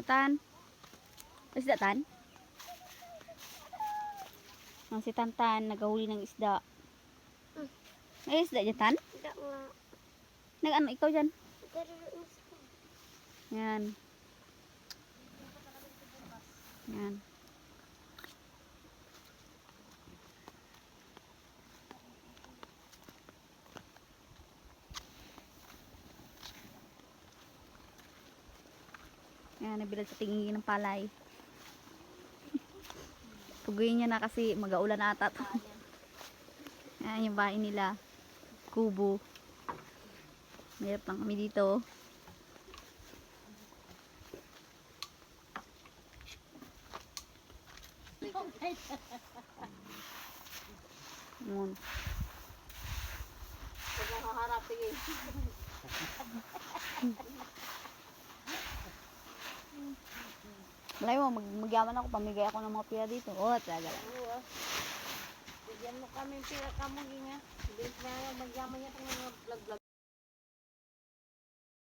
Tan. Isda tan? Ang si Tantan nagahuli ng isda. May isda dyan tan? Hindi nga. Nag-ano ikaw dyan? Nagkaroon sa Yan. Yan. Yan, nabilad sa tingin ng palay. Tuguyin niya na kasi mag-aulan ata to. Yan yung bahay nila. Kubo. Mayroon lang kami dito. Yun. Huwag mong haharapin eh. Malay mo, magyaman ako, pamigay ako ng mga pira dito. Oh, talaga lang. Oo. Bigyan mo kami pira ka mo nga. Bilis na nga